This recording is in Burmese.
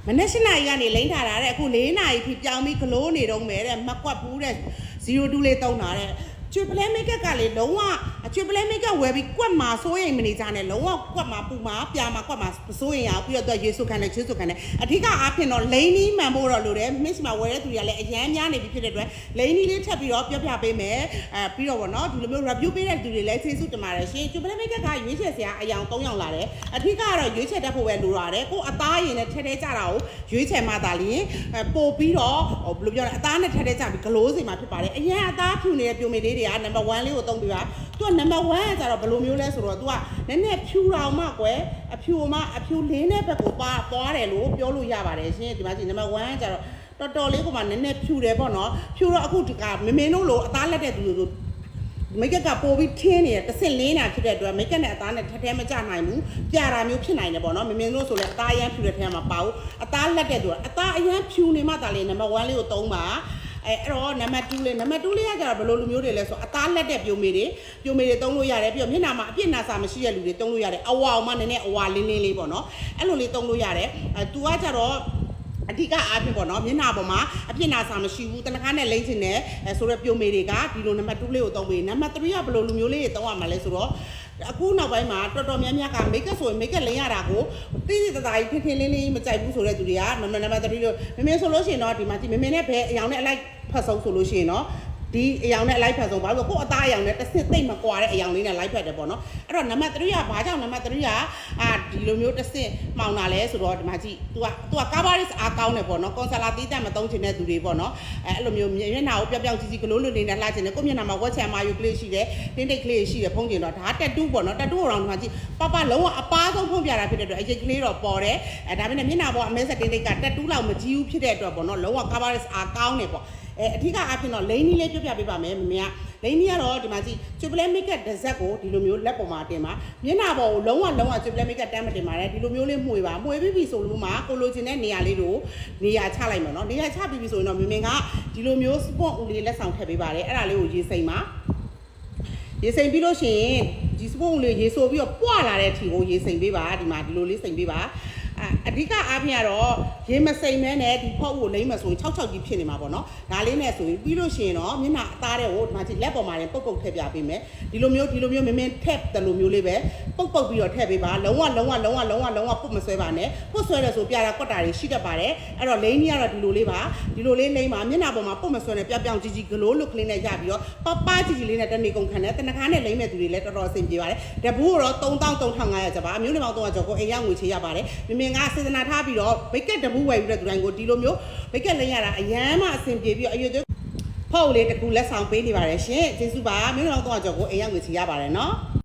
မနေ့၈နာရီကနေလိမ့်ထားတာတဲ့အခု၄နာရီထိပြောင်းပြီးဂလိုးနေတော့မယ်တဲ့မကွက်ဘူးတဲ့02လေးတုံးတာတဲ့ချွေပလဲမိတ်ကလေလုံးဝချွေပလဲမိတ်ကဝယ်ပြီးကွက်မှာစိုးရိမ်မနေကြနဲ့လုံးဝကွက်မှာပူမှာပြာမှာကွက်မှာစိုးရိမ်ရအောင်ပြီးတော့ရေစုခံတယ်ချွေးစုခံတယ်အထက်ကအားဖြင့်တော့လိန်နီးမှန်ဖို့တော့လိုတယ် miss မှာဝယ်တဲ့သူတွေကလည်းအရန်များနေပြီဖြစ်တဲ့အတွက်လိန်နီးလေးထပ်ပြီးတော့ပြပေးမယ်ပြီးတော့ဗောနော်ဒီလိုမျိုး review ပေးတဲ့သူတွေလည်းကျေးဇူးတင်ပါတယ်ရှင်ချွေပလဲမိတ်ကရွေးချယ်စရာအယောင်3ယောက်လာတယ်အထက်ကတော့ရွေးချယ်တတ်ဖို့ပဲလိုရတယ်ကိုအသားရည်နဲ့ထက်ကြတာကိုရွေးချယ်မှသာလျင်ပို့ပြီးတော့ဘယ်လိုပြောလဲအသားနဲ့ထက်ကြပြီးဂလိုးစီမှာဖြစ်ပါတယ်အရင်အသားဖြူနေတဲ့ပြုံးမေလေးတွေက number 1 လေးကိုသုံးပြပါသူက number 1 ကကြတော့ဘယ်လိုမျိုးလဲဆိုတော့သူကနည်းနည်းဖြူတောင်မှကွယ်အဖြူလင်းတဲ့ဘက်ကိုသွားတယ်လို့ပြောလို့ရပါတယ်ရှင်ဒီမှာကြည့် number 1 ကကြတော့တော်လေးကိုမှနည်းနည်းဖြူတယ်ပေါ့နော်ဖြူတော့အခုဒီကမင်းတို့လိုအသားလက်တဲ့သူတို့မိတ်ကပို့ပြီးထင်းနေတယ်တစ်စင်လင်းတာဖြစ်တဲ့အတွက်မိတ်ကနဲ့အသားနဲ့ထမကြနိုင်ဘူးပြာတာမျိုးဖြစ်နိုင်တယ်ပေါ့နော်မင်းတို့ဆိုလဲအသားအရန်ဖြူတဲ့ထဲမှာပါဘူးအသားလက်တဲ့သူကအသားအရန်ဖြူနေမှသာလေ number 1 လေးကိုသုံးပါအဲ့တော့နံပါတ်2လေးကကြတော့ဘယ်လိုလူမျိုးတွေလဲဆိုအသားလက်တဲ့ပြုံးမေတွေသုံးလို့ရတယ်ပြီးတော့မျက်နှာမှာအပြစ်နာစာမရှိတဲ့လူတွေသုံးလို့ရတယ်အဝါအောင်မှနည်းနည်းအဝါလင်းလေးပေါ့နော်အဲ့လိုလေးသုံးလို့ရတယ်သူကကြတော့အဓိကအားဖြင့်ပေါ့နော်မျက်နှာပေါ်မှာအပြစ်နာစာမရှိဘူးတနခါနဲ့လိမ့်ချင်တယ်ဆိုတော့ပြုံးမေတွေကဒီလိုနံပါတ်2လေးကိုသုံးပေးနံပါတ်3ကဘယ်လိုလူမျိုးလေးတွေသုံးရမှာလဲဆိုတော့အခုနောက်ပိုင်းမှာတော်တော်များများကမိတ်ကပ်ဆိုရင်မိတ်ကပ်လိမ့်ရတာကိုတိတိတသားကြီးထင်းလေးမကြိုက်ဘူးဆိုတဲ့သူတွေကနံပါတ်3လို့မင်းဆိုလို့ရှိရင်တော့ဒီမှာကြည့်မင်းနဲ့ဘယ်အယောင်နဲ့အလိုက်ဖတ်ဆုံးဆိုလို့ရှိရင်တော့ဒီအယောင်နဲ့အလိုက်ဖတ်ဆုံးဘာလို့ကိုအသားအယောင်နဲ့တစ်စစ်သိမ့်မကွာတဲ့အယောင်လေးနဲ့လိုက်ဖတ်တယ်ပေါ့နော်အဲ့တော့နံပါတ်3ကဘာကြောင့်နံပါတ်3ကဒီလိုမျိုးတစ်စစ်မှောင်တာလဲဆိုတော့ဒီမှာကြည့် तू က coverage အားကောင်းတယ်ပေါ့နော်ကွန်ဆာလာတီးတက်မသုံးချင်တဲ့သူတွေပေါ့နော်အဲ့လိုမျိုးမျက်နှာကိုပြောင်ကြီးဂလိုးလိုလေးနဲ့လှချင်တယ်ကိုမျက်နှာမှာဝက်ချန်မာယူကလေးရှိတယ်တင်းတိတ်ကလေးရှိတယ်ဖုံးကျင်တော့ဒါတက်တူးပေါ့နော်တက်တူးအောင်ဒီမှာကြည့်ပလုံးဝအပားဆုံးဖုံးပြတာဖြစ်တဲ့အတွက်အရိတ်ကလေးတော့ပေါ်တယ်ဒါပေမဲ့မျက်နှာပေါ်အမဲဆက်တင်းတိတ်ကတက်တူးလောက်မကြီးဘူးဖြစ်တဲ့အတွက်ပေါ့နော်လုံးဝ coverage အားကောင်းတယ်ပေါ့အထက်ကအဖြစ်တော့လိန်နီးလေးပြပေးပါမယ်မမေကလိန်နီးကတော့ဒီမှာကြည့်ချွေပလဲမိတ်ကတ်တစ်စက်ကိုဒီလိုမျိုးလက်ပေါ်မှာတင်ပါမျက်နှာပေါ်ကိုလုံးဝချွေပလဲမိတ်ကတ်တန်းမတင်ပါနဲ့ဒီလိုမျိုးလေးမှွေပါမှွေပြီးပြီဆိုလို့မှကိုလိုချင်တဲ့နေရာလေးတို့နေရာချလိုက်မယ်နော်နေရာချပြီးပြီဆိုရင်တော့မမေကဒီလိုမျိုး spot ဦးလေးလက်ဆောင်ထည့်ပေးပါတယ်အဲ့ဒါလေးကိုရေးစိမ့်ပါရေးစိမ့်ပြီးလို့ရှိရင်ဒီ spot ဦးလေးရေးဆိုပြီးတော့ပွာလာတဲ့အထိကိုရေးစိမ့်ပေးပါဒီမှာဒီလိုလေးစိမ့်ပေးပါအဓိကအားဖြင့်ကတော့ရေမစိမ့်မဲနဲ့ဒီဖောက်ကိုလိမ့်မဆိုရင်6ကြီးဖြစ်နေမှာပေါ့နော်ဒါလေးနဲ့ဆိုရင်ပြီးလို့ရှိရင်တော့မျက်နှာအသားတဲ့ကိုဒီမှာကြည့်လက်ပေါ်မှာလည်းပုတ်ထည့်ပြပေးမယ်ဒီလိုမျိုးမင်းထည့်တယ်လို့မျိုးလေးပဲပုတ်ပြီးတော့ထည့်ပေးပါလုံးဝပုတ်မဆွဲပါနဲ့ပုတ်ဆွဲတယ်ဆိုပြတာကွက်တာတွေရှိတတ်ပါတယ်အဲ့တော့လိမ့်ကြီးကတော့ဒီလိုလေးပါဒီလိုလေးလိမ့်ပါမျက်နှာပေါ်မှာပုတ်မဆွဲနဲ့ပြောင်ကြီးဂလိုးလုတ်ကလေးနဲ့ရပြီးတော့ပကြီးလေးနဲ့တနေကုန်ခံတယ်တနခါနဲ့လိမ့်မဲ့သူတွေလည်းတော်တော်အဆင်ပြေပါတယ်တပူးတော့33,500ကျပါအမျိုးနေပေါင်း300ကျော်ကိုအိမ်ရောက်ငွေချေရပါတယ်မင်းကစေတနာထားပြီးတော့ဘိတ်ကက်တပူးဝယ်ပြီးတဲ့သူတိုင်းကိုဒီလိုမျိုးဘိတ်ကက်လိမ့်ရတာအရန်မှအဆင်ပြေပြီးတော့အရွယ်ဖောက်လေးတကူလက်ဆောင်ပေးနေပါတယ်ရှင်ကျေးဇူးပါမျိုးတော်တော့ကြော်ကိုအိမ်ရောက်ငွေချရပါတယ်နော်